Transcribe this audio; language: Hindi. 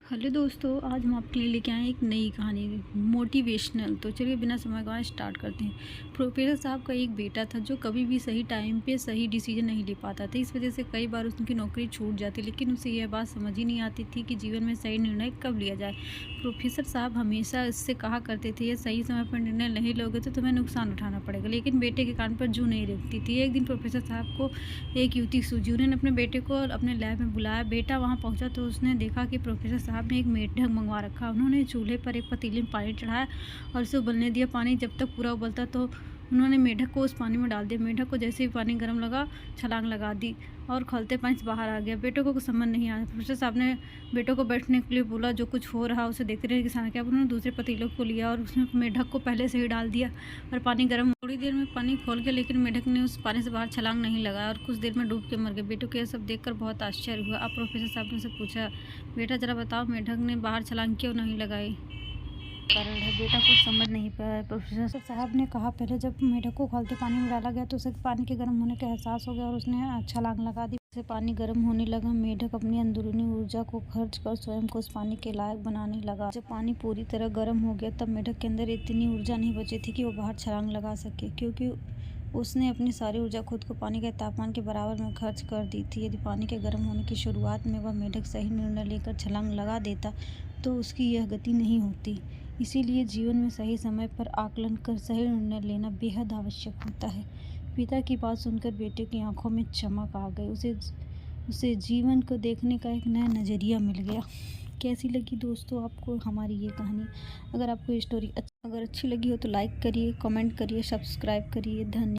हेलो दोस्तों, आज हम आपके लिए लेके आए हैं एक नई कहानी मोटिवेशनल। तो चलिए बिना समय गवाए स्टार्ट करते हैं। प्रोफेसर साहब का एक बेटा था जो कभी भी सही टाइम पे सही डिसीजन नहीं ले पाता था। इस वजह से कई बार उनकी नौकरी छूट जाती, लेकिन उसे यह बात समझ ही नहीं आती थी कि जीवन में सही निर्णय कब लिया जाए। प्रोफेसर साहब हमेशा इससे कहा करते थे, यह सही समय पर निर्णय नहीं लोगे तो तुम्हें नुकसान उठाना पड़ेगा, लेकिन बेटे के कान पर जू नहीं रखती थी। एक दिन प्रोफेसर साहब को एक युवती सूझी। उन्होंने अपने बेटे को अपने लैब में बुलाया। बेटा वहाँ पहुँचा तो उसने देखा कि प्रोफेसर साहब ने एक मेढक मंगवा रखा। उन्होंने चूल्हे पर एक पतीले में पानी चढ़ाया और उसे उबलने दिया। पानी जब तक पूरा उबलता तो उन्होंने मेढक को उस पानी में डाल दिया। मेढक को जैसे ही पानी गर्म लगा, छलांग लगा दी और खौलते पानी से बाहर आ गया। बेटों को कुछ समझ नहीं आया। प्रोफेसर साहब ने बेटों को बैठने के लिए बोला। जो कुछ हो रहा उसे देखते रहे किसान क्या। उन्होंने दूसरे पतीलों को लिया और उसमें मेढक को पहले से ही डाल दिया और पानी गर्म। थोड़ी देर में पानी खोल गया, लेकिन मेढक ने उस पानी से बाहर छलांग नहीं लगाया और कुछ देर में डूब के मर गए। बेटों को यह सब देखकर बहुत आश्चर्य हुआ। अब प्रोफेसर साहब ने उनसे पूछा, बेटा जरा बताओ, मेढक ने बाहर छलांग क्यों नहीं लगाई? कारण है। बेटा कुछ समझ नहीं पाया। प्रोफेसर साहब ने कहा, पहले जब मेढक को खौलते पानी में डाला गया तो उसे पानी के गर्म होने का एहसास हो गया और उसने छलांग लगा दी। से पानी गर्म होने लगा। मेढक अपनी अंदरूनी ऊर्जा को खर्च कर स्वयं को उस पानी के लायक बनाने लगा। जब पानी पूरी तरह गर्म हो गया तब मेढक के अंदर इतनी ऊर्जा नहीं बची थी कि वो बाहर छलांग लगा सके, क्योंकि उसने अपनी सारी ऊर्जा खुद को पानी के तापमान के बराबर में खर्च कर दी थी। यदि पानी के गर्म होने की शुरुआत में वह मेढक सही निर्णय लेकर छलांग लगा देता तो उसकी यह गति नहीं होती। इसीलिए जीवन में सही समय पर आकलन कर सही निर्णय लेना बेहद आवश्यक होता है। पिता की बात सुनकर बेटे की आंखों में चमक आ गई। उसे जीवन को देखने का एक नया नज़रिया मिल गया। कैसी लगी दोस्तों आपको हमारी ये कहानी? अगर आपको ये स्टोरी अगर अच्छी लगी हो तो लाइक करिए, कमेंट करिए, सब्सक्राइब करिए। धन्यवाद।